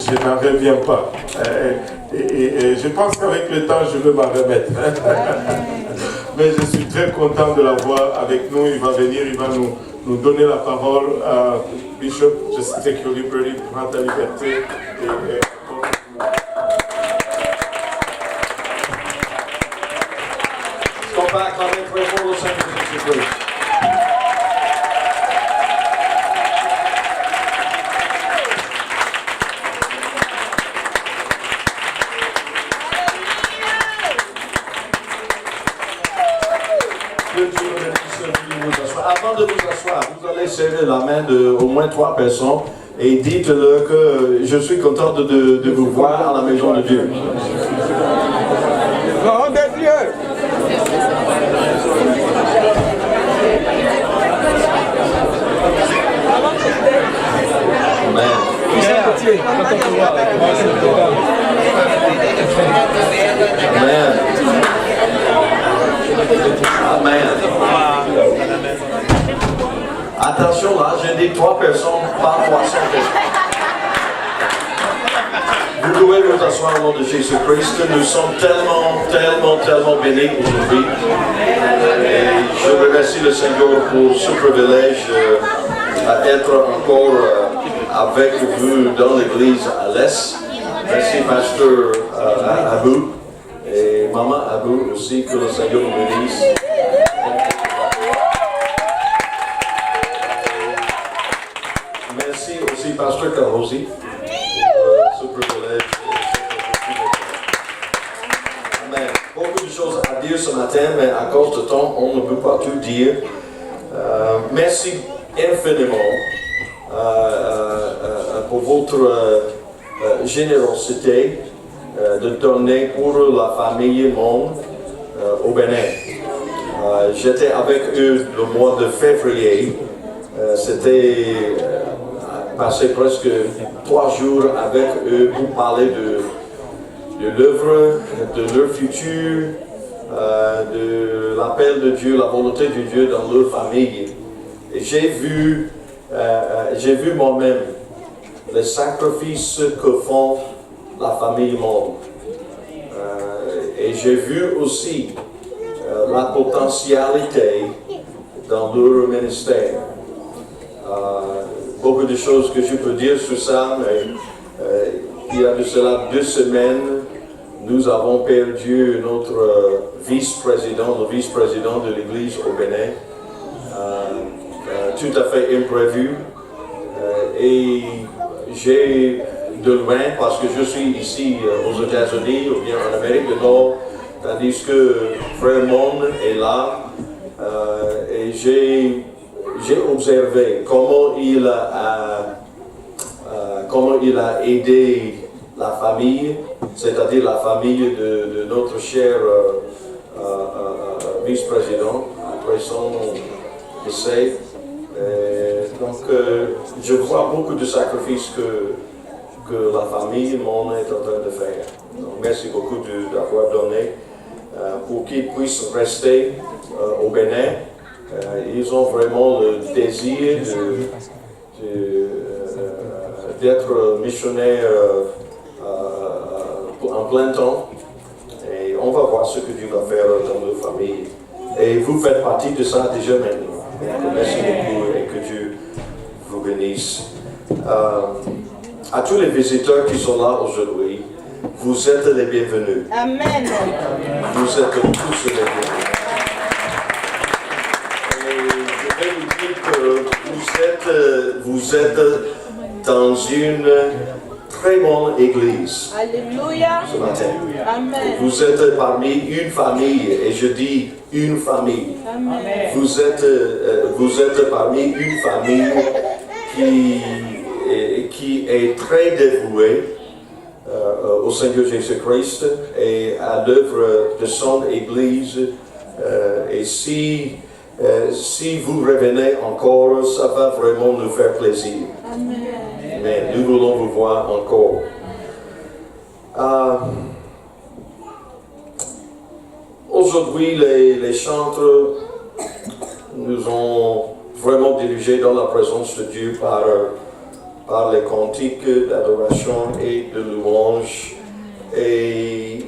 je n'en reviens pas. Et je pense qu'avec le temps, je vais m'en remettre. Mais je suis très content de l'avoir avec nous. Il va venir, il va nous donner la parole. Bishop, just take your liberty, prends ta liberté. Come back, let me pray for those things, please. Avant de vous asseoir, vous allez serrer la main de au moins 3 personnes et dites-leur que je suis content de vous voir à la maison de Dieu. Nom de Dieu. Amen. Amen. Amen. Attention là, j'ai dit 3 personnes, pas 300 personnes. Vous pouvez vous asseoir au nom de Jésus-Christ. Nous sommes tellement bénis aujourd'hui. Et je remercie le Seigneur pour ce privilège d'être encore avec vous dans l'église à l'Est. Merci Pasteur Abou et Maman Abou aussi, que le Seigneur nous bénisse. Merci aussi Pasteur Carosi. Ce privilège. Amen. Beaucoup de choses à dire ce matin, mais à cause de temps, on ne peut pas tout dire. Merci infiniment pour votre générosité de donner pour la famille Monde au Bénin. J'étais avec eux le mois de février. C'était passer presque 3 jours avec eux pour parler de l'œuvre, de leur futur, de l'appel de Dieu, la volonté de Dieu dans leur famille. Et j'ai vu moi-même les sacrifices que font la famille Monde. Et j'ai vu aussi la potentialité dans leur ministère. Beaucoup de choses que je peux dire sur ça, mais il y a de cela 2 semaines, nous avons perdu notre vice-président, le vice-président de l'église au Bénin, tout à fait imprévu. Et j'ai de loin, parce que je suis ici aux États-Unis ou bien en Amérique du Nord, tandis que Frère Monde est là, et j'ai observé comment il a aidé la famille, c'est-à-dire la famille de notre cher vice-président après son décès. Donc je vois beaucoup de sacrifices que la famille Monde est en train de faire. Donc, merci beaucoup d'avoir donné pour qu'ils puissent rester au Bénin. Ils ont vraiment le désir d'être missionnaires en plein temps. Et on va voir ce que Dieu va faire dans nos familles. Et vous faites partie de ça déjà maintenant. Donc, merci beaucoup et que Dieu vous bénisse. À tous les visiteurs qui sont là aujourd'hui, vous êtes les bienvenus. Amen. Vous êtes tous les bienvenus. Vous êtes dans une très bonne église. Alléluia. Ce matin. Amen. Vous êtes parmi une famille, et je dis une famille. Amen. Vous êtes parmi une famille qui est très dévouée au Seigneur Jésus-Christ et à l'œuvre de son Église. Et si vous revenez encore, ça va vraiment nous faire plaisir. Amen. Mais nous voulons vous voir encore. Aujourd'hui, les chantres nous ont vraiment dirigés dans la présence de Dieu par par les cantiques d'adoration et de louange. Et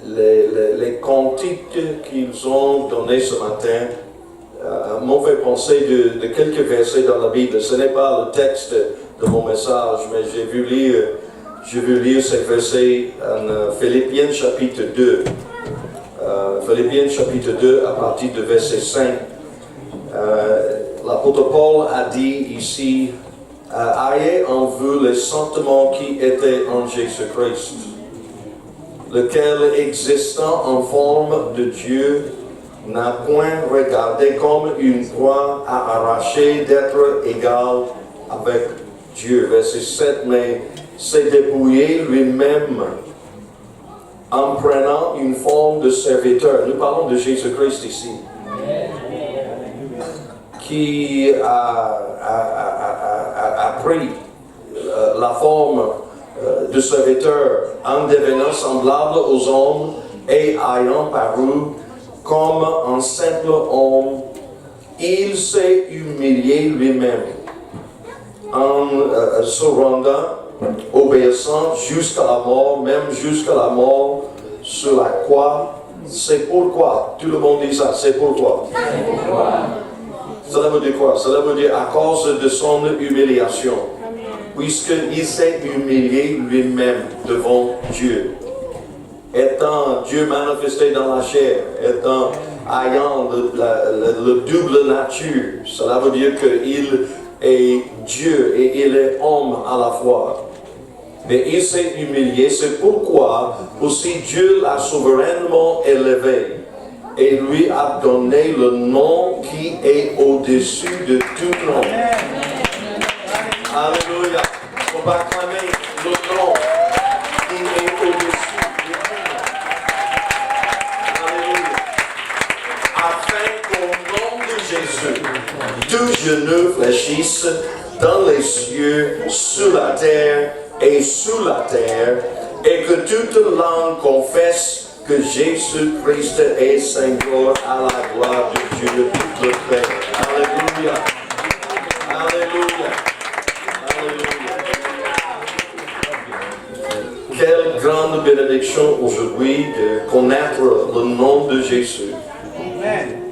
les cantiques qu'ils ont donnés ce matin m'ont fait penser de quelques versets dans la Bible. Ce n'est pas le texte de mon message, mais j'ai vu lire ces versets en Philippiens chapitre 2. Philippiens chapitre 2 à partir de verset 5. L'apôtre Paul a dit ici, ayez en vous les sentiments qui étaient en Jésus-Christ, lequel existant en forme de Dieu, n'a point regardé comme une proie à arracher d'être égal avec Dieu. Verset 7, mais s'est dépouillé lui-même en prenant une forme de serviteur. Nous parlons de Jésus-Christ ici, qui a pris la forme de serviteur en devenant semblable aux hommes et ayant paru comme un simple homme, il s'est humilié lui-même en se rendant obéissant jusqu'à la mort, même jusqu'à la mort sur la croix. C'est pourquoi, tout le monde dit ça, c'est pourquoi. Cela veut dire quoi? Cela veut dire à cause de son humiliation, puisqu'il s'est humilié lui-même devant Dieu. Étant Dieu manifesté dans la chair, ayant le double nature, cela veut dire qu'il est Dieu et il est homme à la fois. Mais il s'est humilié, c'est pourquoi aussi Dieu l'a souverainement élevé et lui a donné le nom qui est au-dessus de tout nom. Alléluia. On va acclamer le nom qui est au-dessus de tout nom. Alléluia. Afin qu'au nom de Jésus, tout genou fléchisse dans les cieux, sur la terre et sous la terre, et que toute langue confesse que Jésus-Christ est Seigneur à la gloire de Dieu le Père. Alléluia. Alléluia. Alléluia. Quelle grande bénédiction aujourd'hui de connaître le nom de Jésus.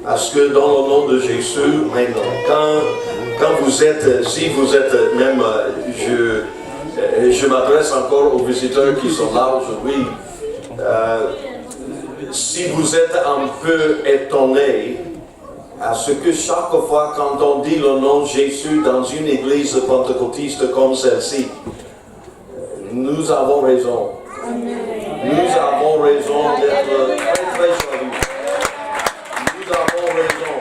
Parce que dans le nom de Jésus, maintenant, quand vous êtes, si vous êtes même, je m'adresse encore aux visiteurs qui sont là aujourd'hui, si vous êtes un peu étonnés à ce que chaque fois quand on dit le nom de Jésus dans une église pentecôtiste comme celle-ci, nous avons raison. Nous avons raison d'être très très joyeux. Nous avons raison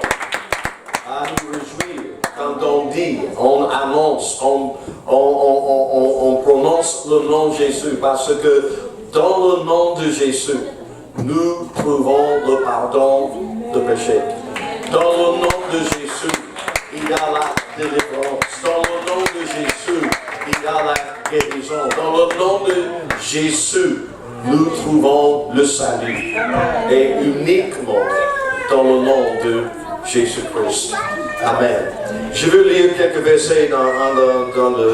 à nous réjouir quand on dit, on annonce, on prononce le nom de Jésus, parce que dans le nom de Jésus, nous trouvons le pardon de péché. Dans le nom de Jésus, il y a la délivrance. Dans le nom de Jésus, il y a la guérison. Dans le nom de Jésus, nous trouvons le salut. Et uniquement dans le nom de Jésus-Christ. Amen. Je veux lire quelques versets dans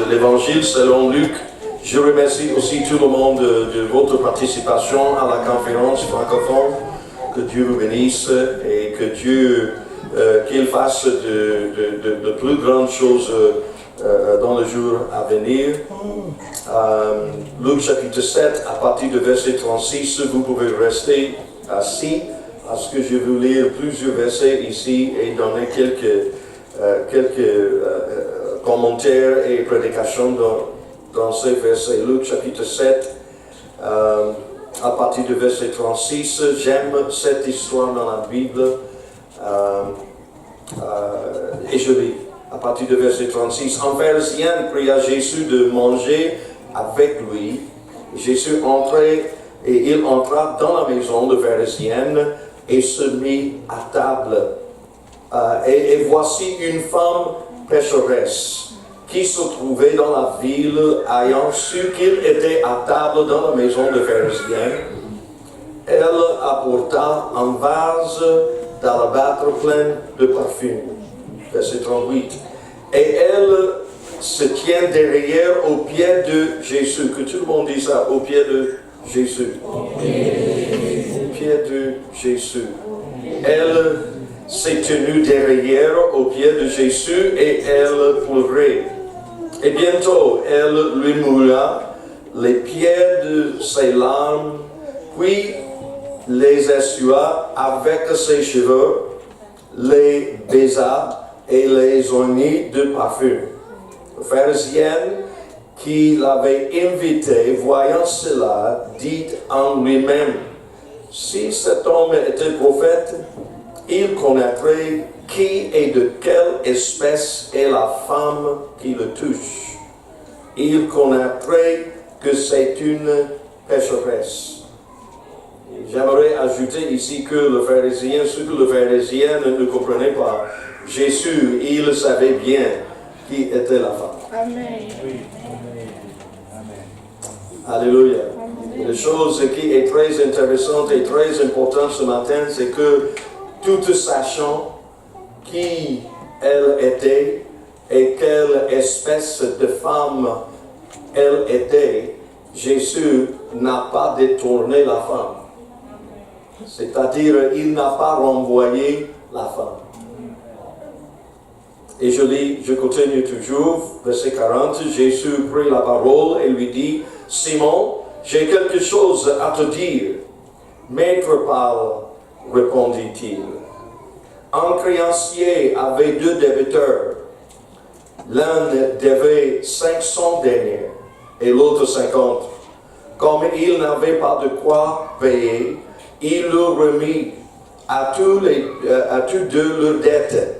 l'évangile selon Luc. Je remercie aussi tout le monde de votre participation à la conférence francophone. Que Dieu vous bénisse et que Dieu qu'il fasse de plus grandes choses dans le jour à venir. Luc chapitre 7, à partir de verset 36, vous pouvez rester assis parce que je vais lire plusieurs versets ici et donner quelques commentaires et prédications dans ces versets. Luc chapitre 7, à partir de verset 36, j'aime cette histoire dans la Bible, et je lis, à partir de verset 36, un pharisien pria Jésus de manger avec lui. Jésus entrait, et il entra dans la maison de pharisienne et se mit à table. Et voici une femme pécheresse qui se trouvait dans la ville, ayant su qu'il était à table dans la maison de pharisien. Elle apporta un vase d'alabâtre plein de parfum. Verset 38. Et elle se tiennent derrière au pied de Jésus. Que tout le monde dise ça, au pied de Jésus. Au pied de Jésus. Elle s'est tenue derrière au pied de Jésus et elle pleurait. Et bientôt, elle lui moula les pieds de ses larmes, puis les essuia avec ses cheveux, les baisa et les ornit de parfum. Le pharisien qui l'avait invité, voyant cela, dit en lui-même, si cet homme était prophète, il connaîtrait qui et de quelle espèce est la femme qui le touche. Il connaîtrait que c'est une pécheresse. J'aimerais ajouter ici que le pharisien, ce que le pharisien ne comprenait pas, Jésus, il savait bien qui était la femme. Amen. Alléluia. La chose qui est très intéressante et très importante ce matin, c'est que tout sachant qui elle était et quelle espèce de femme elle était, Jésus n'a pas détourné la femme. C'est-à-dire, il n'a pas renvoyé la femme. Et je continue toujours, verset 40, Jésus prit la parole et lui dit, Simon, j'ai quelque chose à te dire. Maître parle, répondit-il. Un créancier avait 2 débiteurs. L'un devait 500 deniers et l'autre 50. Comme il n'avait pas de quoi payer, il leur remit à tous deux leurs dettes.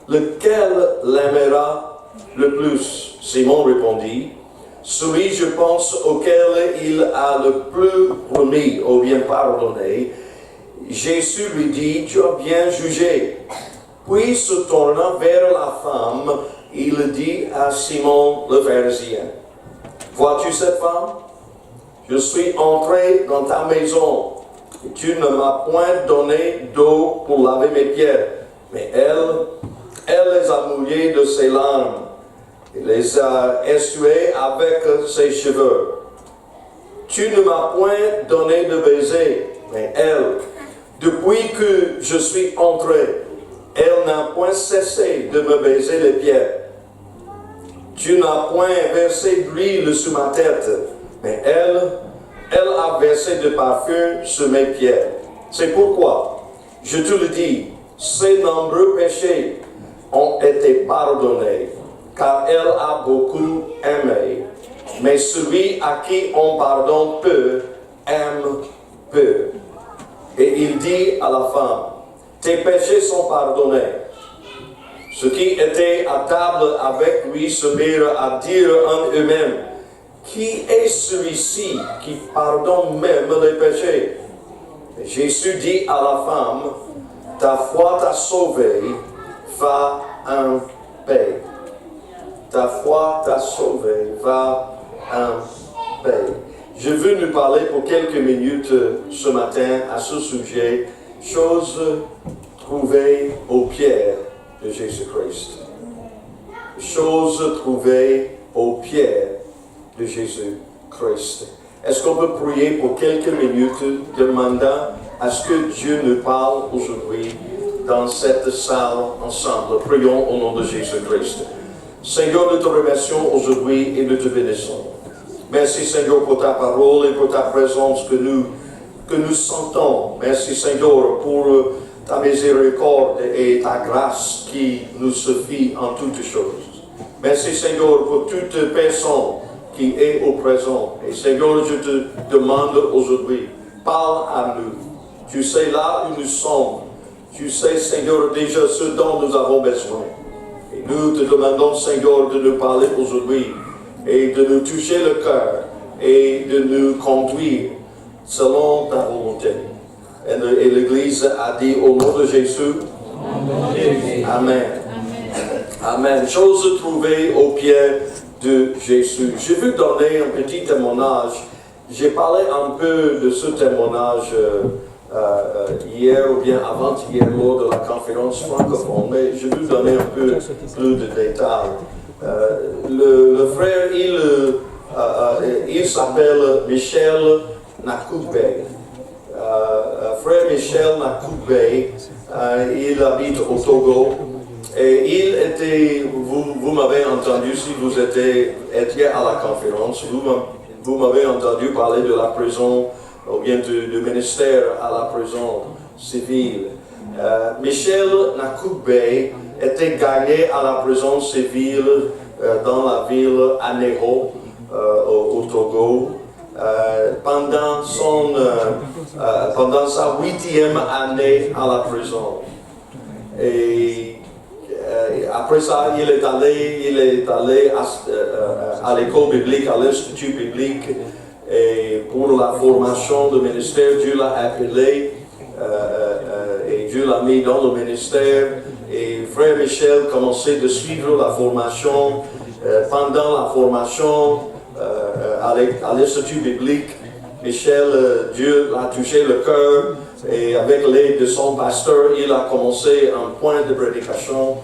Lequel l'aimera le plus? Simon répondit, celui, je pense, auquel il a le plus remis ou bien pardonné. Jésus lui dit, tu as bien jugé. Puis se tournant vers la femme, il dit à Simon le pharisien, vois-tu cette femme? Je suis entré dans ta maison et tu ne m'as point donné d'eau pour laver mes pieds, mais elle les a mouillés de ses larmes et les a essuyés avec ses cheveux. Tu ne m'as point donné de baiser, mais elle, depuis que je suis entré, elle n'a point cessé de me baiser les pieds. Tu n'as point versé d'huile sur ma tête, mais elle a versé de parfum sur mes pieds. C'est pourquoi, je te le dis, ses nombreux péchés ont été pardonnés, car elle a beaucoup aimé. Mais celui à qui on pardonne peu, aime peu. Et il dit à la femme, tes péchés sont pardonnés. Ceux qui étaient à table avec lui se mirent à dire en eux-mêmes, qui est celui-ci qui pardonne même les péchés? Et Jésus dit à la femme, ta foi t'a sauvée, va en paix. Ta foi t'a sauvée, va en paix. Je veux nous parler pour quelques minutes ce matin à ce sujet, choses trouvées au pied de Jésus-Christ. Choses trouvées au pied de Jésus-Christ. Est-ce qu'on peut prier pour quelques minutes, demandant à ce que Dieu nous parle aujourd'hui dans cette salle ensemble? Prions au nom de Jésus-Christ. Seigneur, nous te remercions aujourd'hui et nous te bénissons. Merci Seigneur pour ta parole et pour ta présence que nous sentons. Merci Seigneur pour ta miséricorde et ta grâce qui nous suffit en toutes choses. Merci Seigneur pour toute personne qui est au présent. Et Seigneur, je te demande aujourd'hui, parle à nous. Tu sais là où nous sommes. Tu sais Seigneur déjà ce dont nous avons besoin. Et nous te demandons Seigneur de nous parler aujourd'hui et de nous toucher le cœur et de nous conduire selon ta volonté. Et l'Église a dit au nom de Jésus, Amen. Amen. Chose trouvée au pied de Jésus. Je veux donner un petit témoignage. J'ai parlé un peu de ce témoignage hier ou bien avant-hier lors de la conférence francophone, mais je veux donner un peu plus de détails. Le frère, il s'appelle Michel Nakoubey. Frère Michel Nakoubey, il habite au Togo. Et il était, vous m'avez entendu, si vous étiez à la conférence, vous m'avez entendu parler de la prison, ou bien du ministère à la prison civile. Michel Nakoubey était gagné à la prison civile dans la ville Anéro, au Togo, pendant sa 8e année à la prison. Et après ça, il est allé à l'école biblique, à l'institut biblique, et pour la formation du ministère, Dieu l'a appelé et Dieu l'a mis dans le ministère. Et frère Michel commençait de suivre la formation. Pendant la formation à l'institut biblique, Michel, Dieu l'a touché le cœur et avec l'aide de son pasteur, il a commencé un point de prédication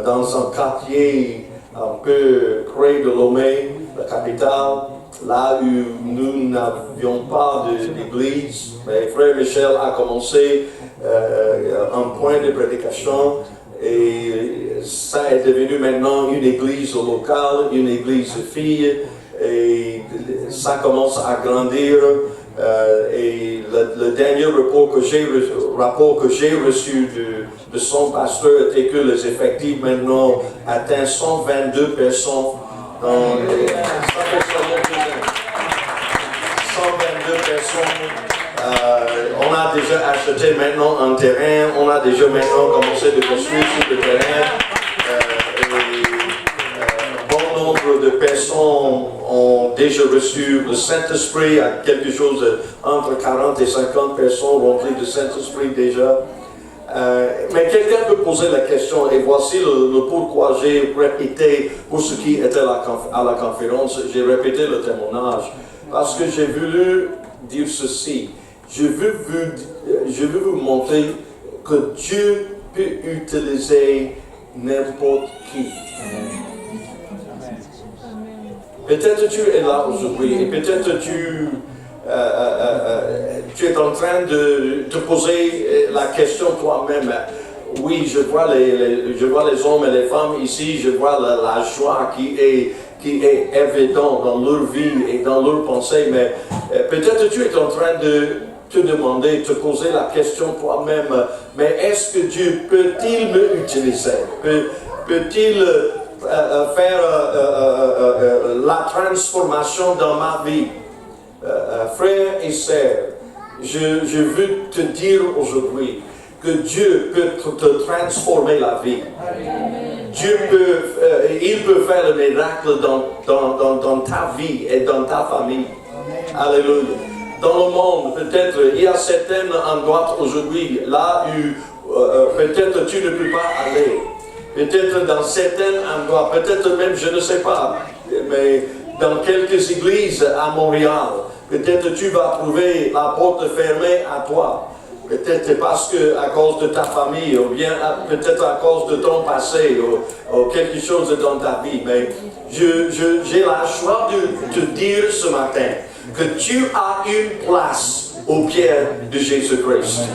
dans un quartier un peu près de Lomé, la capitale, là où nous n'avions pas d'église. Mais frère Michel a commencé un point de prédication et ça est devenu maintenant une église locale, une église de filles, et ça commence à grandir. Et le dernier rapport que j'ai reçu de son pasteur était que les effectifs maintenant atteignent 122 personnes. Ça fait seulement 2 ans. 122 personnes. On a déjà acheté maintenant un terrain, on a déjà maintenant commencé de construire sur le terrain. Bon nombre de personnes ont déjà reçu le Saint-Esprit, à quelque chose entre 40 et 50 personnes remplies de Saint-Esprit déjà. Mais quelqu'un peut poser la question, et voici le pourquoi j'ai répété, pour ceux qui étaient à la conférence, j'ai répété le témoignage, parce que j'ai voulu dire ceci. Je veux vous montrer que Dieu peut utiliser n'importe qui. Peut-être tu es là aujourd'hui et peut-être tu es en train de te poser la question toi-même. Oui, je vois les hommes et les femmes ici, je vois la joie qui est évidente dans leur vie et dans leurs pensées, mais peut-être tu es en train de te demander, te poser la question toi-même, mais est-ce que Dieu peut-il me utiliser? Peut-il faire la transformation dans ma vie? Frères et sœurs, je veux te dire aujourd'hui que Dieu peut te transformer la vie. Dieu il peut faire le miracle dans ta vie et dans ta famille. Alléluia. Dans le monde, peut-être, il y a certains endroits aujourd'hui, là où peut-être tu ne peux pas aller. Peut-être dans certains endroits, peut-être même, je ne sais pas, mais dans quelques églises à Montréal, peut-être tu vas trouver la porte fermée à toi. Peut-être parce que à cause de ta famille, ou bien peut-être à cause de ton passé, ou quelque chose dans ta vie. Mais j'ai la joie de te dire ce matin que tu as une place au pied de Jésus-Christ.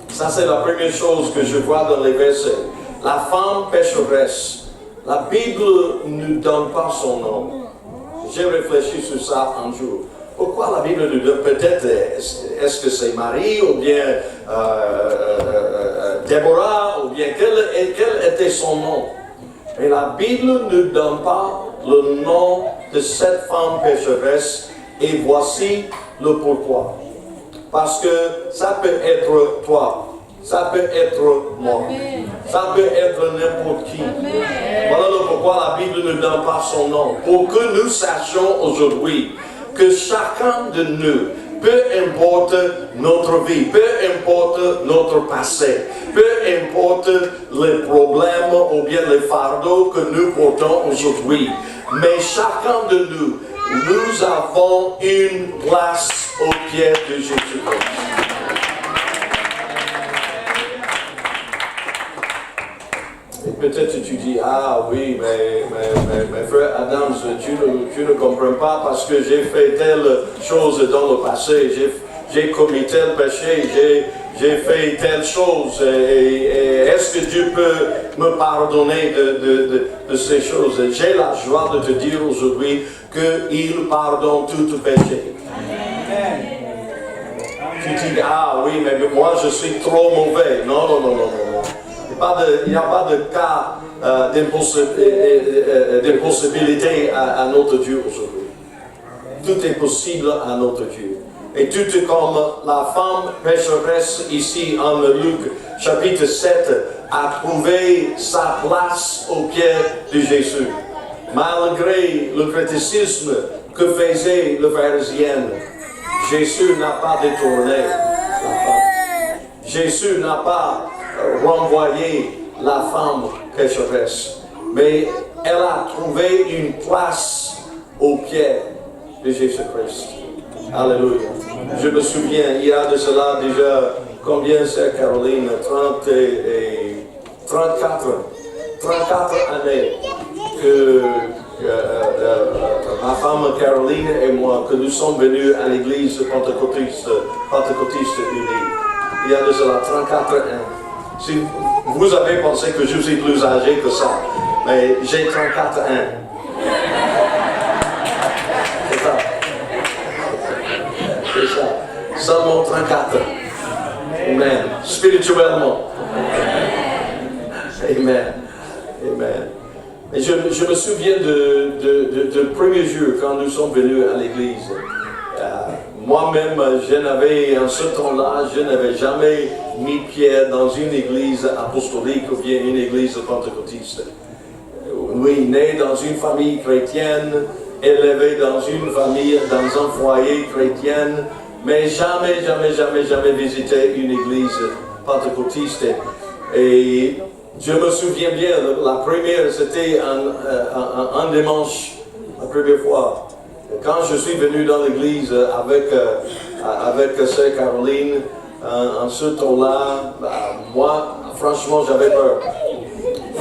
Ça, c'est la première chose que je vois dans les versets. La femme pécheresse. La Bible ne donne pas son nom. J'ai réfléchi sur ça un jour. Pourquoi la Bible nous donne peut-être, est-ce que c'est Marie, ou bien Déborah, ou bien quel était son nom? Mais la Bible ne donne pas le nom de cette femme pécheresse, et voici le pourquoi. Parce que ça peut être toi, ça peut être moi, ça peut être n'importe qui. Voilà le pourquoi la Bible ne donne pas son nom. Pour que nous sachions aujourd'hui que chacun de nous, peu importe notre vie, peu importe notre passé, peu importe les problèmes ou bien les fardeaux que nous portons aujourd'hui, mais chacun de nous, nous avons une place au pied de Jésus-Christ. peut-être tu dis, ah oui, mais frère Adams, tu ne comprends pas parce que j'ai fait telle chose dans le passé, j'ai commis tel péché, j'ai fait telle chose, et est-ce que Dieu peut me pardonner de ces choses? J'ai la joie de te dire aujourd'hui qu'il pardonne tout péché. Tu dis, ah oui, mais moi je suis trop mauvais. Non. Il n'y a pas de cas d'impossibilité à notre Dieu aujourd'hui. Tout est possible à notre Dieu. Et tout comme la femme pécheresse ici en Luc chapitre 7 a trouvé sa place au pied de Jésus. Malgré le criticisme que faisait le pharisien, Jésus n'a pas détourné la femme. Jésus n'a pas renvoyé la femme pécheresse, mais elle a trouvé une place au pied de Jésus-Christ. Alléluia. Je me souviens, il y a de cela déjà, combien c'est Caroline, 34 années que ma femme Caroline et moi, que nous sommes venus à l'église pentecôtiste unie. Il y a de cela 34 ans. Si vous avez pensé que je suis plus âgé que ça, mais j'ai 34 ans. C'est ça. C'est ça. Seulement 34 ans. Amen. Spirituellement. Amen. Amen. Et je me souviens de premier jour quand nous sommes venus à l'église. Moi-même, en ce temps-là, je n'avais jamais mis pied dans une église apostolique ou bien une église pentecôtiste. Oui, né dans une famille chrétienne, élevé dans une famille, dans un foyer chrétien, mais jamais visité une église pentecôtiste. Et je me souviens bien, la première, c'était un dimanche, la première fois. Quand je suis venu dans l'église avec sœur Caroline, en ce temps-là, moi, franchement, j'avais peur.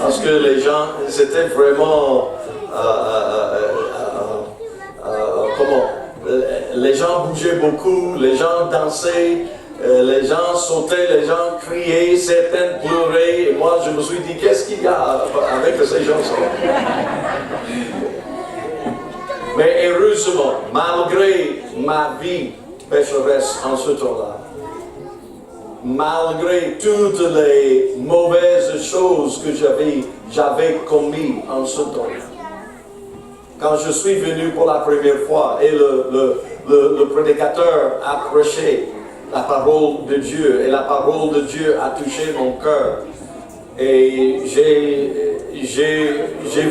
Parce que les gens, c'était vraiment... les gens bougeaient beaucoup, les gens dansaient, les gens sautaient, les gens criaient, certains pleuraient. Et moi, je me suis dit, qu'est-ce qu'il y a avec ces gens-là? Mais heureusement, malgré ma vie pécheresse en ce temps-là, malgré toutes les mauvaises choses que j'avais commises en ce temps-là, quand je suis venu pour la première fois et le prédicateur a prêché la parole de Dieu et la parole de Dieu a touché mon cœur et j'ai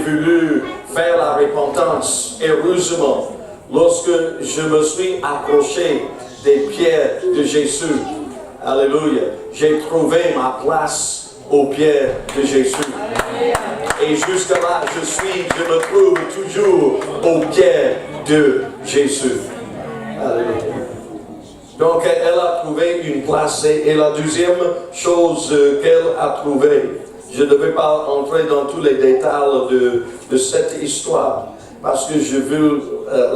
voulu faire la repentance. Heureusement, lorsque je me suis approché des pieds de Jésus, alléluia, j'ai trouvé ma place aux pieds de Jésus. Et jusqu'à là, je me trouve toujours aux pieds de Jésus. Alléluia. Donc, elle a trouvé une place. Et la deuxième chose qu'elle a trouvée, je ne vais pas entrer dans tous les détails de cette histoire, parce que je veux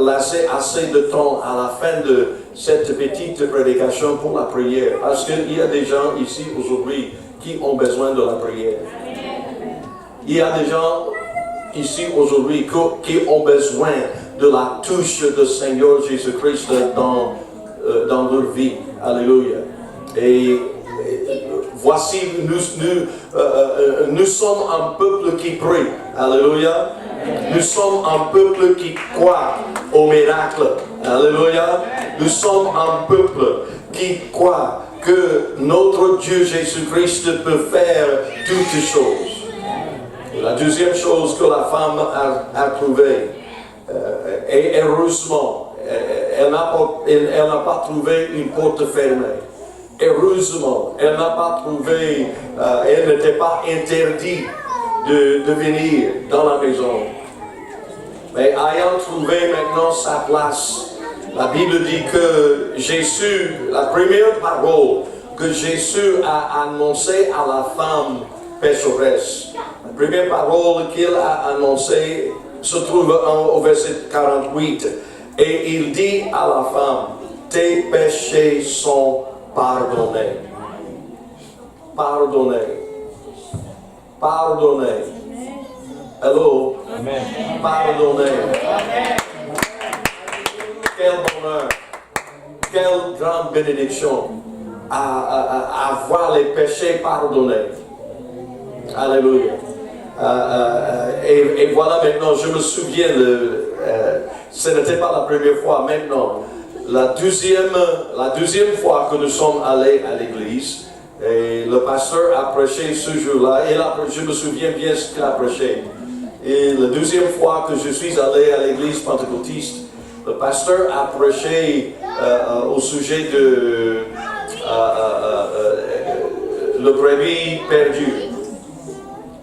laisser assez de temps à la fin de cette petite prédication pour la prière. Parce qu'il y a des gens ici aujourd'hui qui ont besoin de la prière. Il y a des gens ici aujourd'hui qui ont besoin de la touche du Seigneur Jésus-Christ dans leur vie. Alléluia. Et voici, nous sommes un peuple qui prie. Alléluia. Nous sommes un peuple qui croit au miracle. Alléluia. Nous sommes un peuple qui croit que notre Dieu Jésus-Christ peut faire toutes choses. Et la deuxième chose que la femme a trouvée, et heureusement, elle n'a pas trouvé une porte fermée. Heureusement, elle n'a pas trouvé, elle n'était pas interdite de venir dans la maison. Mais ayant trouvé maintenant sa place, la Bible dit que Jésus, la première parole que Jésus a annoncée à la femme, pécheresse. La première parole qu'il a annoncée se trouve au verset 48. Et il dit à la femme, tes péchés sont pardonnés. Pardonnés. Pardonnés. Hello. Amen. Pardonnés. Amen. Quel bonheur. Quelle grande bénédiction à voir les péchés pardonnés. Alléluia. Et voilà maintenant, je me souviens, ce n'était pas la première fois, maintenant, la deuxième fois que nous sommes allés à l'église, et le pasteur a prêché ce jour-là, et je me souviens bien ce qu'il a prêché. Et la deuxième fois que je suis allé à l'église pentecôtiste, le pasteur a prêché au sujet de le brebis perdu.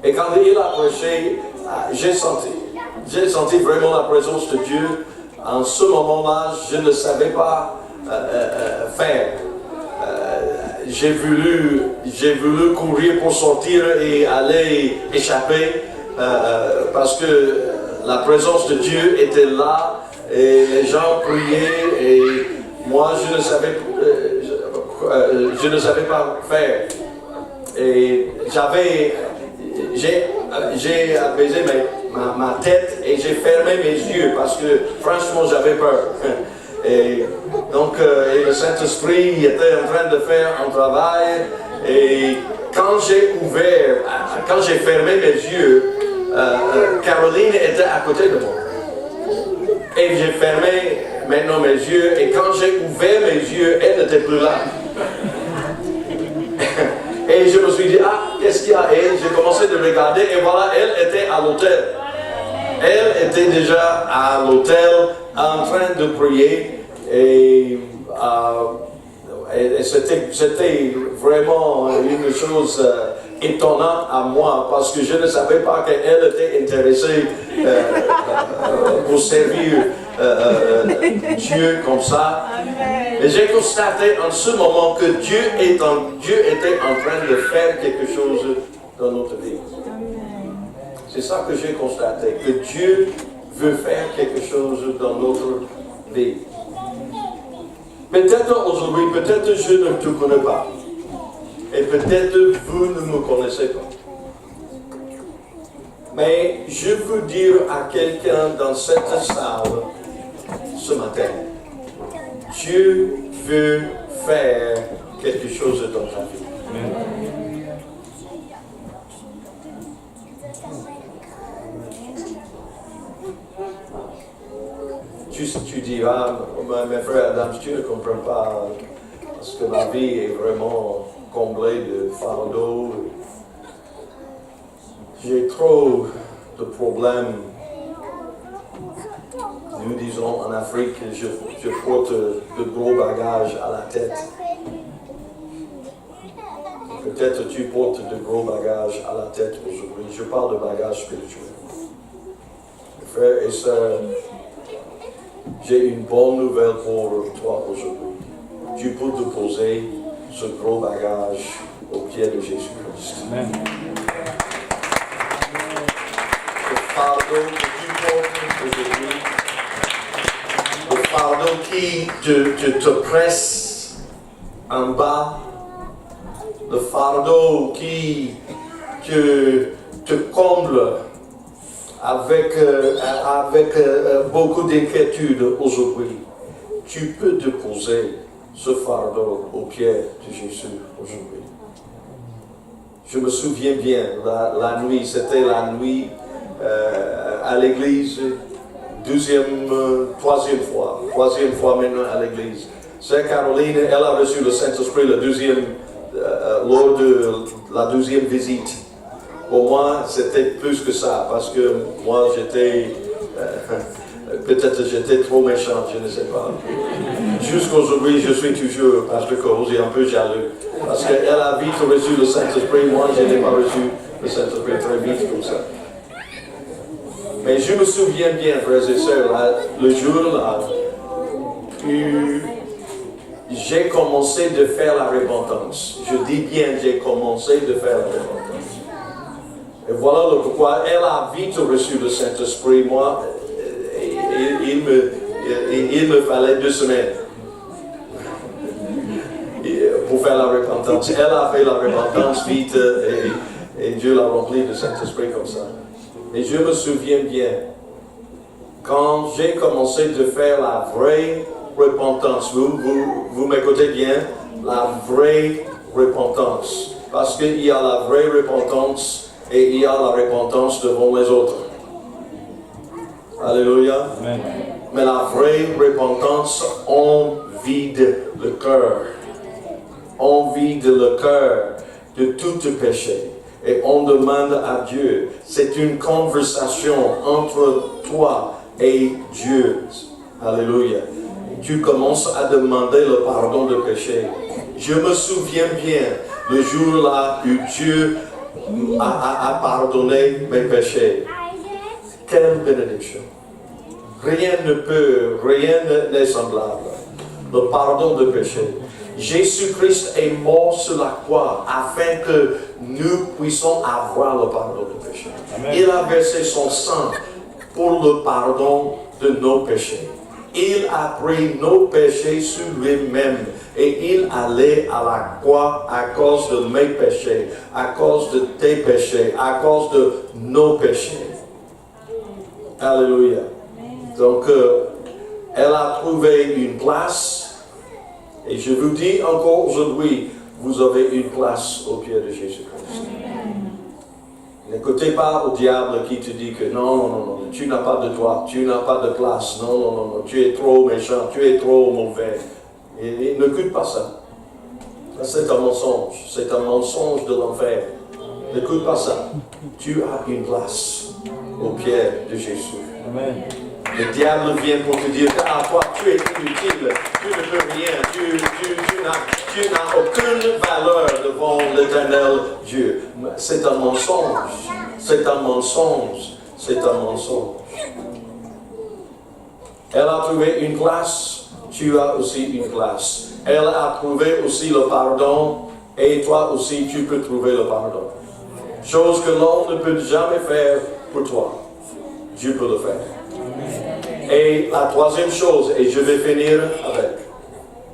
Et quand il a prêché, j'ai senti vraiment la présence de Dieu. En ce moment-là, je ne savais pas faire. J'ai voulu courir pour sortir et aller échapper parce que la présence de Dieu était là et les gens priaient et moi je ne savais pas faire. Et j'ai apaisé ma tête et j'ai fermé mes yeux parce que franchement j'avais peur. Et donc le Saint-Esprit était en train de faire un travail et quand j'ai fermé mes yeux, Caroline était à côté de moi. Et j'ai fermé maintenant mes yeux et quand j'ai ouvert mes yeux, elle n'était plus là. Et je me suis dit, qu'est-ce qu'il y a? Et j'ai commencé de regarder et voilà, elle était à l'hôtel. Elle était déjà à l'hôtel en train de prier et c'était vraiment une chose étonnante à moi parce que je ne savais pas qu'elle était intéressée pour servir Dieu comme ça. Et j'ai constaté en ce moment que Dieu était en train de faire quelque chose dans notre vie. C'est ça que j'ai constaté, que Dieu veut faire quelque chose dans notre vie. Peut-être aujourd'hui, peut-être je ne te connais pas. Et peut-être vous ne me connaissez pas. Mais je veux dire à quelqu'un dans cette salle ce matin, Dieu veut faire quelque chose dans ta vie. Amen. Tu diras, mes frères Adam, tu ne comprends pas parce que ma vie est vraiment comblée de fardeaux. J'ai trop de problèmes. Nous disons en Afrique, je porte de gros bagages à la tête. Peut-être tu portes de gros bagages à la tête aujourd'hui. Je parle de bagages spirituels. Frères et sœurs, j'ai une bonne nouvelle pour toi aujourd'hui. Tu peux te poser ce gros bagage au pied de Jésus-Christ. Amen. Le fardeau que tu portes aujourd'hui, le fardeau qui te presse en bas, le fardeau qui te comble avec beaucoup d'inquiétude aujourd'hui. Tu peux te poser ce fardeau au pied de Jésus aujourd'hui. Je me souviens bien, la nuit, c'était la nuit à l'église, troisième fois maintenant à l'église. Sœur Caroline, elle a reçu le Saint-Esprit lors de la deuxième visite. Pour moi, c'était plus que ça, parce que moi, peut-être j'étais trop méchant, je ne sais pas. Jusqu'aujourd'hui, je suis toujours, Pasteur Corrosi, un peu jaloux. Parce qu'elle a vite reçu le Saint-Esprit, moi, je n'ai pas reçu le Saint-Esprit très vite comme ça. Mais je me souviens bien, frères et sœurs, le jour-là, j'ai commencé de faire la repentance. Je dis bien, j'ai commencé de faire la repentance. Et voilà le pourquoi elle a vite reçu le Saint-Esprit. Moi, il me fallait 2 semaines pour faire la repentance. Elle a fait la repentance vite et Dieu l'a rempli de Saint-Esprit comme ça. Et je me souviens bien, quand j'ai commencé de faire la vraie repentance, vous m'écoutez bien, la vraie repentance. Parce qu'il y a la vraie repentance et il y a la repentance devant les autres. Alléluia. Amen. Mais la vraie repentance, on vide le cœur. On vide le cœur de tout péché. Et on demande à Dieu. C'est une conversation entre toi et Dieu. Alléluia. Tu commences à demander le pardon de péché. Je me souviens bien le jour-là où Dieu a pardonné mes péchés. Quelle bénédiction. Rien n'est semblable. Le pardon de péché. Jésus-Christ est mort sur la croix afin que nous puissions avoir le pardon de péché. Amen. Il a versé son sang pour le pardon de nos péchés. Il a pris nos péchés sur lui-même et il allait à la croix à cause de mes péchés, à cause de tes péchés, à cause de nos péchés. Alléluia. Donc, elle a trouvé une place. Et je vous dis encore aujourd'hui, vous avez une place au pied de Jésus-Christ. N'écoutez pas au diable qui te dit que non, tu n'as pas de droit, tu n'as pas de place, non, tu es trop méchant, tu es trop mauvais. Et n'écoute pas ça. Ça, c'est un mensonge de l'enfer. N'écoute pas ça. Tu as une place au pied de Jésus. Amen. Le diable vient pour te dire, toi, tu es inutile, tu ne peux rien, tu n'as aucune valeur devant l'éternel Dieu. C'est un mensonge, c'est un mensonge, c'est un mensonge. Elle a trouvé une place, tu as aussi une place. Elle a trouvé aussi le pardon, et toi aussi tu peux trouver le pardon. Chose que l'homme ne peut jamais faire pour toi, Dieu peut le faire. Et la troisième chose, et je vais finir avec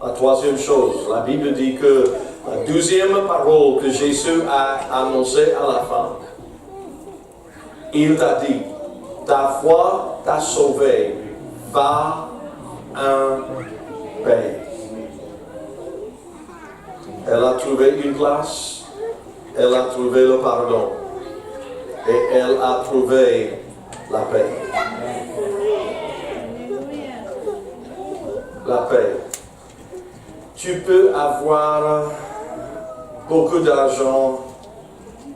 la troisième chose, la Bible dit que la 12e parole que Jésus a annoncée à la femme, il t'a dit, ta foi t'a sauvé, va en paix. Elle a trouvé une place, elle a trouvé le pardon, et elle a trouvé la paix. La paix. Tu peux avoir beaucoup d'argent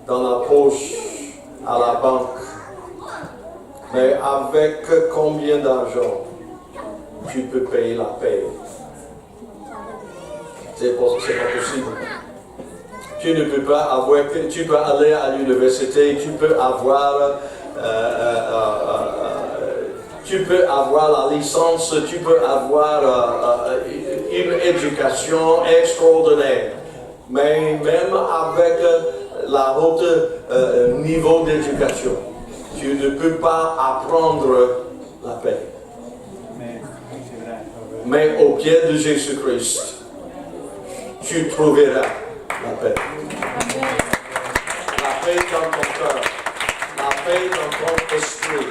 dans la poche, à la banque, mais avec combien d'argent tu peux payer la paix? C'est pas possible. Tu ne peux pas avoir, tu peux aller à l'université, tu peux avoir la licence, tu peux avoir une éducation extraordinaire. Mais même avec la haute niveau d'éducation, tu ne peux pas apprendre la paix. Mais au pied de Jésus-Christ, tu trouveras la paix. La paix dans ton cœur, la paix dans ton esprit,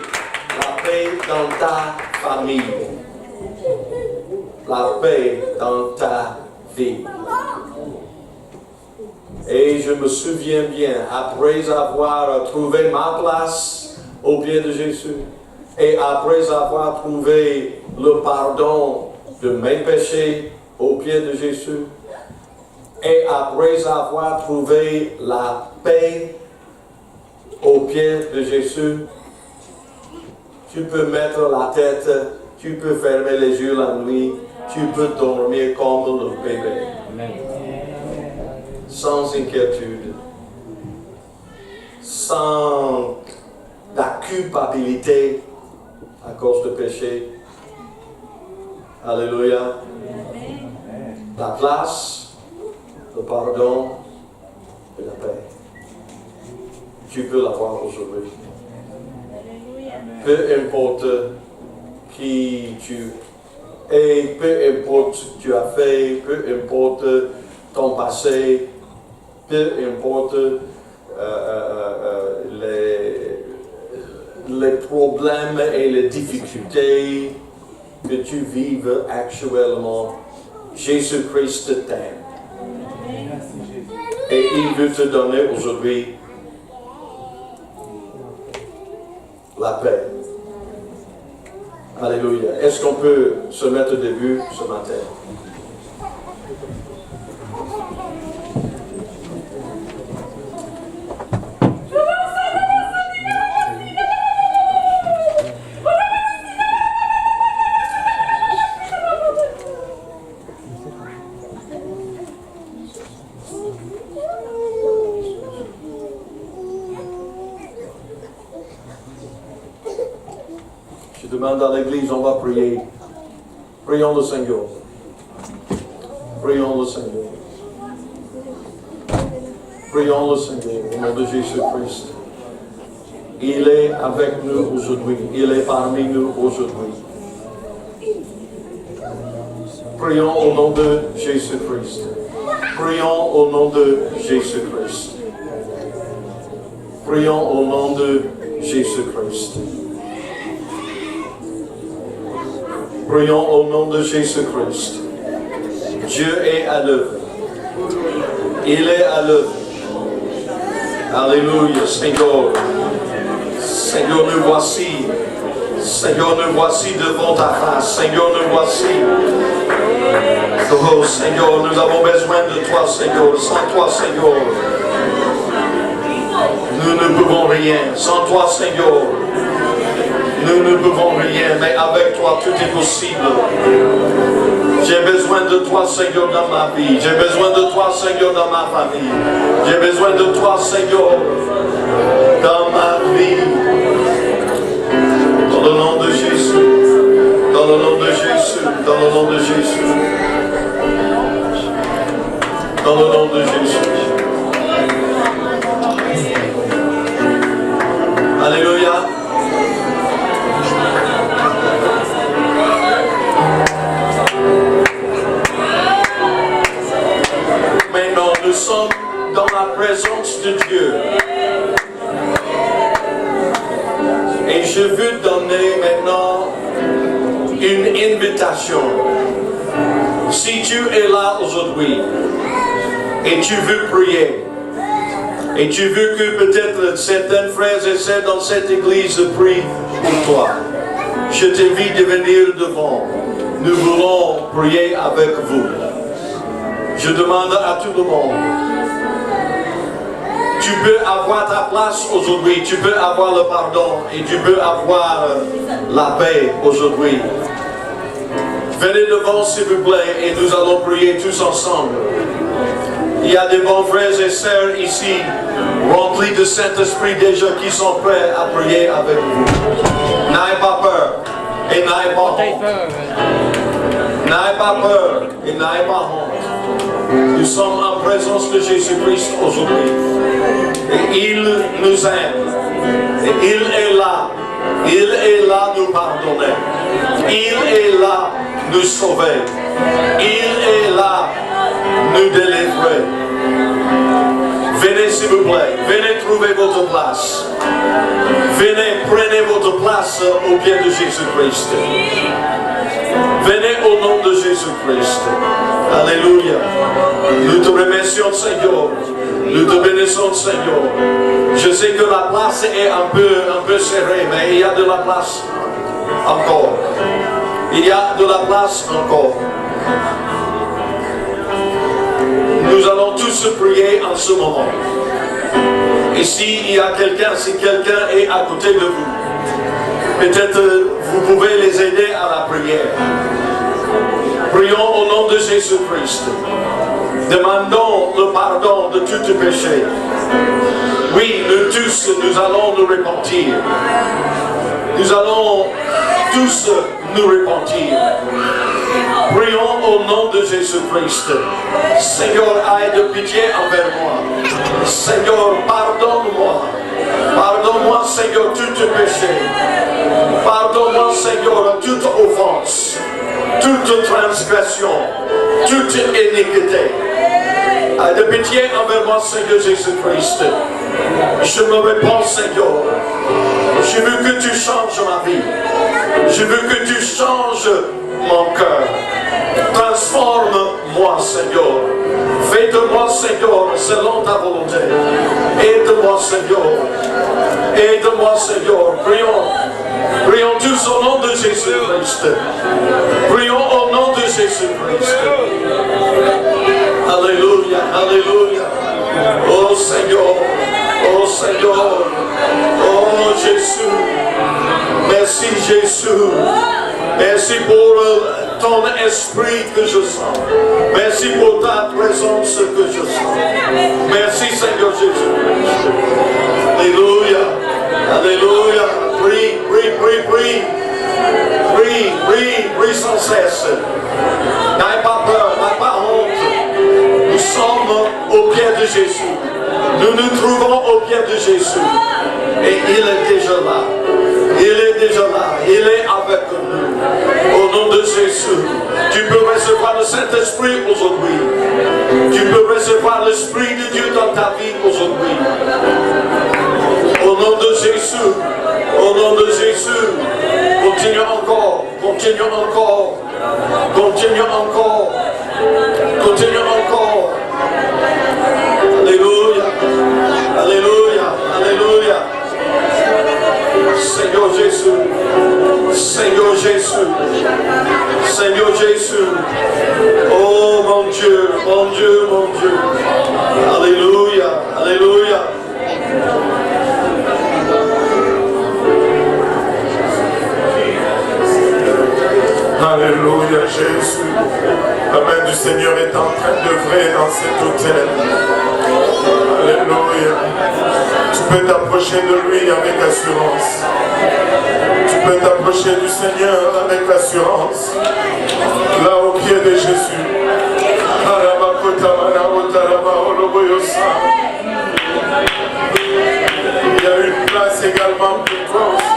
la paix dans ta famille, la paix dans ta vie. Et je me souviens bien, après avoir trouvé ma place au pied de Jésus, et après avoir trouvé le pardon de mes péchés au pied de Jésus, et après avoir trouvé la paix au pied de Jésus, tu peux mettre la tête, tu peux fermer les yeux la nuit, tu peux dormir comme le bébé. Amen. Sans inquiétude, sans la culpabilité à cause du péché. Alléluia. La place, le pardon et la paix. tu peux l'avoir aujourd'hui. Peu importe qui tu es, peu importe ce que tu as fait, peu importe ton passé, peu importe les problèmes et les difficultés que tu vives actuellement, Jésus-Christ t'aime. Et il veut te donner aujourd'hui la paix. Alléluia. Est-ce qu'on peut se mettre debout ce matin? Je demande à l'église, on va prier. Prions le Seigneur. Prions le Seigneur. Prions le Seigneur au nom de Jésus-Christ. Il est avec nous aujourd'hui. Il est parmi nous aujourd'hui. Prions au nom de Jésus-Christ. Prions au nom de Jésus-Christ. Prions au nom de Jésus-Christ. Prions au nom de Jésus-Christ. Dieu est à l'œuvre. Il est à l'œuvre. Alléluia, Seigneur. Seigneur, nous voici. Seigneur, nous voici devant ta face. Seigneur, nous voici. Oh, Seigneur, nous avons besoin de toi, Seigneur. Sans toi, Seigneur, nous ne pouvons rien. Sans toi, Seigneur, nous ne pouvons rien, mais avec toi, tout est possible. J'ai besoin de toi, Seigneur, dans ma vie. J'ai besoin de toi, Seigneur, dans ma famille. J'ai besoin de toi, Seigneur, dans ma vie. Dans le nom de Jésus. Dans le nom de Jésus. Dans le nom de Jésus. Dans le nom de Jésus. Alléluia. Maintenant, nous sommes dans la présence de Dieu. Et je veux donner maintenant une invitation. Si tu es là aujourd'hui et tu veux prier, et tu veux que peut-être certains frères et sœurs dans cette église prient pour toi, je t'invite de venir devant. Nous voulons prier avec vous. Je demande à tout le monde. Tu peux avoir ta place aujourd'hui, tu peux avoir le pardon et tu peux avoir la paix aujourd'hui. Venez devant s'il vous plaît et nous allons prier tous ensemble. Il y a des bons frères et sœurs ici, remplis de Saint-Esprit déjà qui sont prêts à prier avec vous. N'ayez pas peur et n'ayez pas honte. N'ayez pas peur et n'ayez pas honte. Nous sommes en présence de Jésus-Christ aujourd'hui. Et il nous aime. Et il est là. Il est là nous pardonner. Il est là nous sauver. Il est là nous délivrer. Venez s'il vous plaît. Venez trouver votre place. Venez, prenez votre place au pied de Jésus-Christ. Venez au nom de Jésus-Christ. Alléluia. Nous te remercions, Seigneur. Nous te bénissons, Seigneur. Je sais que la place est un peu serrée, mais il y a de la place encore. Il y a de la place encore. Nous allons tous prier en ce moment. Et s'il y a quelqu'un, si quelqu'un est à côté de vous, peut-être vous pouvez les aider à la prière. Prions au nom de Jésus-Christ. Demandons le pardon de tout péché. Oui, nous tous, nous allons nous repentir. Nous allons tous nous repentir. Prions au nom de Jésus-Christ. Seigneur, aie de pitié envers moi. Seigneur, pardonne-moi. Pardonne-moi, Seigneur, tout péché. Pardonne-moi, Seigneur, toute offense, toute transgression, toute iniquité. De pitié envers moi, Seigneur Jésus-Christ. Je me répands, Seigneur. Je veux que tu changes ma vie. Je veux que tu changes mon cœur. Transforme-moi, Seigneur. Fais de moi, Seigneur, selon ta volonté. Aide-moi, Seigneur. Aide-moi, Seigneur. Prions. Prions tous au nom de Jésus-Christ. Prions au nom de Jésus-Christ. Alléluia, alléluia. Oh Seigneur, oh Seigneur, oh Jésus. Merci Jésus. Merci pour ton esprit que je sens. Merci pour ta présence que je sens. Merci Seigneur Jésus. Alléluia, alléluia. Prie, prie, prie, prie. Prie, prie, prie sans cesse. N'aie pas peur, n'aie pas honte. Nous sommes au pied de Jésus. Nous nous trouvons au pied de Jésus. Et il est déjà là. Il est déjà là. Il est avec nous. Au nom de Jésus. Tu peux recevoir le Saint-Esprit aujourd'hui. Tu peux recevoir l'Esprit de Dieu dans ta vie aujourd'hui. Au nom de Jésus. Au nom de Jésus. Continuons encore. Continuons encore. Continuons encore. Continuons encore. Alléluia. Alléluia. Alléluia. Seigneur Jésus. Seigneur Jésus. Seigneur Jésus. Oh mon Dieu, mon Dieu, mon Dieu. Alléluia. Alléluia. Alléluia Jésus. La main du Seigneur est en train d'œuvrer dans cet hôtel. Alléluia. Tu peux t'approcher de lui avec assurance. Tu peux t'approcher du Seigneur avec assurance. Là au pied de Jésus. Il y a une place également pour toi aussi.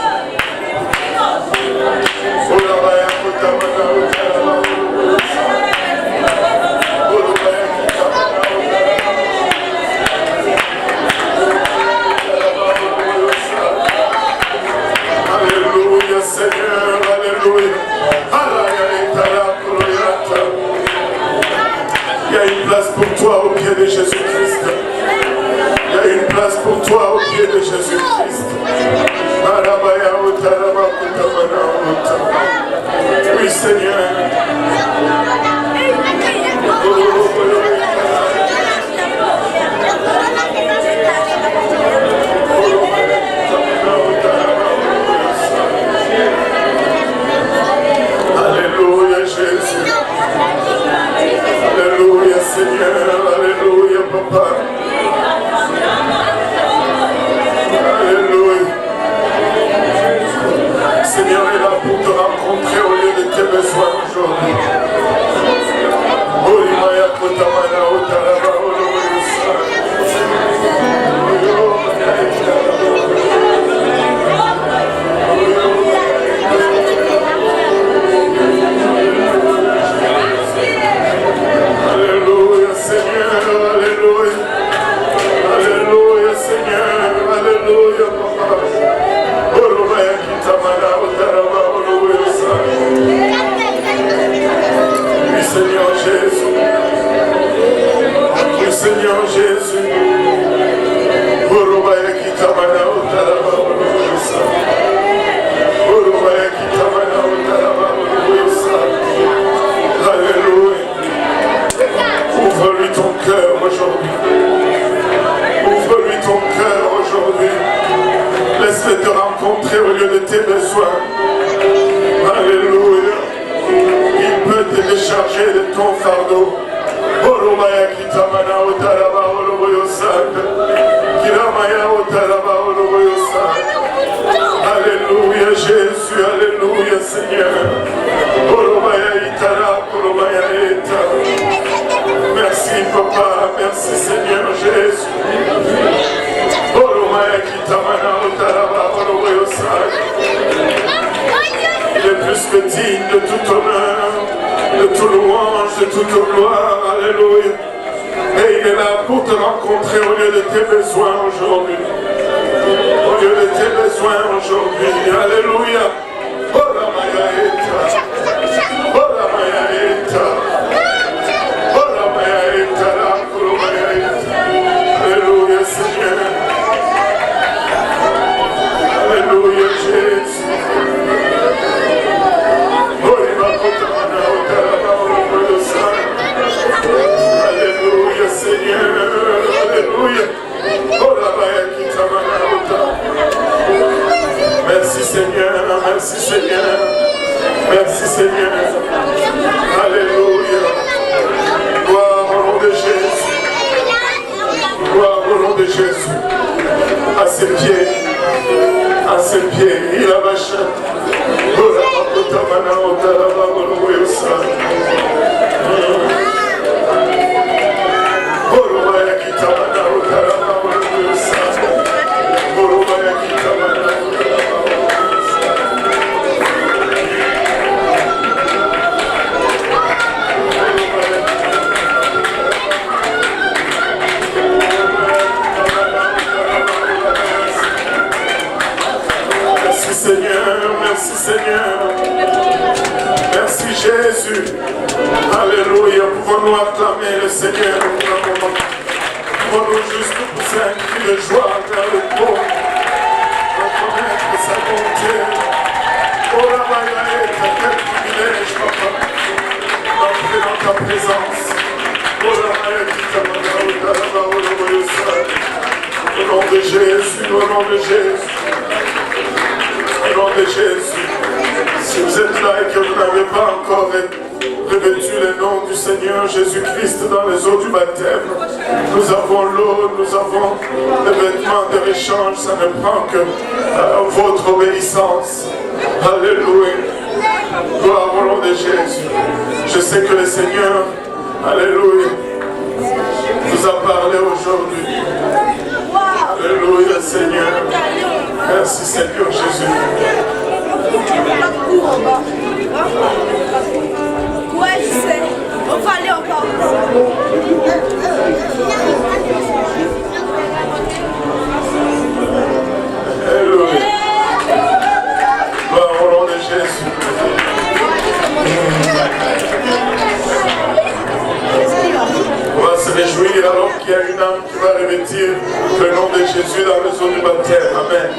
Alléluia Seigneur, alléluia. Il y a une place pour toi au pied de Jésus-Christ. Il y a une place pour toi au pied de Jésus-Christ. Oui Seigneur. Alléluia Jésus. Alléluia Seigneur. Alléluia Papa. Alléluia. Seigneur est là pour te rencontrer au lieu de tes besoins aujourd'hui. Alléluia Seigneur, alléluia. Alléluia Seigneur, alléluia Papa. Oui Seigneur Jésus. Oui Seigneur Jésus. Alléluia. Ouvre-lui ton cœur aujourd'hui. Ouvre-lui ton cœur aujourd'hui. Laisse-le te rencontrer au lieu de tes besoins. Alléluia. Il peut te décharger de ton fardeau. Alléluia Jésus, alléluia Seigneur. Merci Papa, merci Seigneur Jésus. digne de tout honneur, de toute louange, de toute gloire. Alléluia. Et il est là pour te rencontrer au lieu de tes besoins aujourd'hui. Au lieu de tes besoins aujourd'hui. Alléluia. Oh la mayaeta. Oh la mayaeta. Oh la mayaeta. La kuro mayaeta. Alléluia Seigneur. Alléluia Jésus. Oh il va contaminer au terrain de sang. Alléluia Seigneur. Alléluia. Oh la mayaeta. Merci Seigneur, merci Seigneur, merci Seigneur. Alléluia. Gloire au nom de Jésus. Gloire au nom de Jésus. À ses pieds, il a vaché. Merci Seigneur, merci Jésus, alléluia, pouvons-nous acclamer le Seigneur, pouvons-nous juste pousser un cri de joie vers le trône, reconnaître sa bonté. Oh la Maïaïta, quel privilège papa, d'entrer dans ta présence. Oh la Maïaïta, au nom de Jésus, au nom de Jésus. Au nom de Jésus, si vous êtes là et que vous n'avez pas encore revêtu le nom du Seigneur Jésus-Christ dans les eaux du baptême, nous avons l'eau, nous avons les vêtements de l'échange, ça ne prend que votre obéissance. Alléluia. Gloire au nom de Jésus. Je sais que le Seigneur, alléluia, vous a parlé aujourd'hui. Alléluia Seigneur. Merci Seigneur Jésus. Ouais, je sais. On va aller encore. Alléluia. Gloire au nom de Jésus. On va se réjouir alors qu'il y a une âme qui va revêtir le nom de Jésus dans les eaux du baptême. Amen.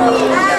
Yeah.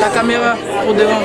la caméra pour devant.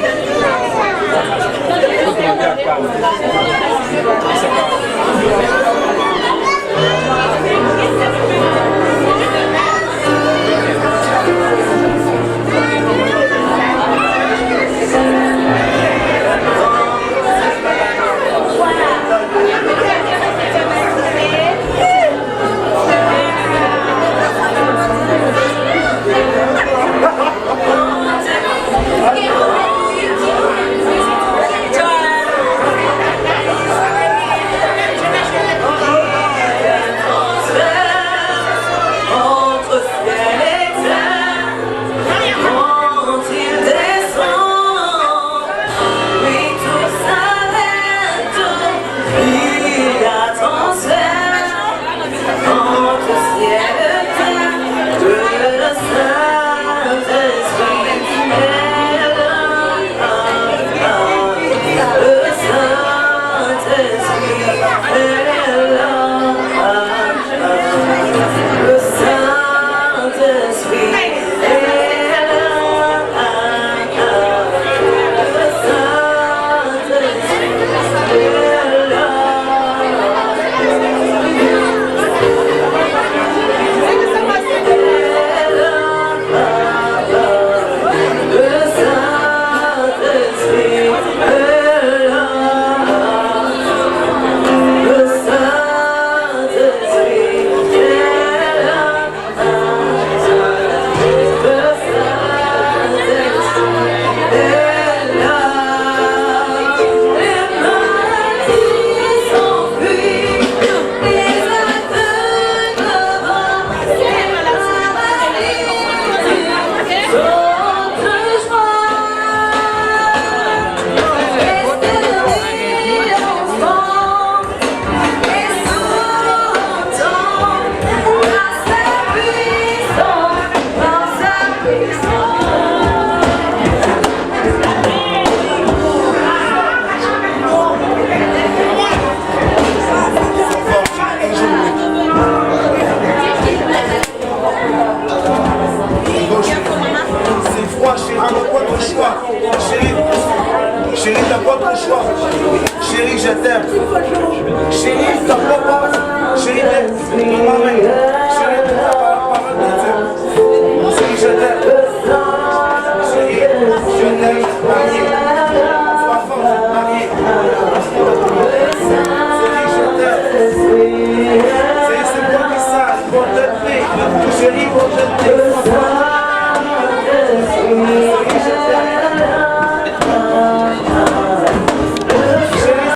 Chérie, je t'aime. Chérie, ta papa. Chérie, ton maman. Chérie, ta parole de Dieu.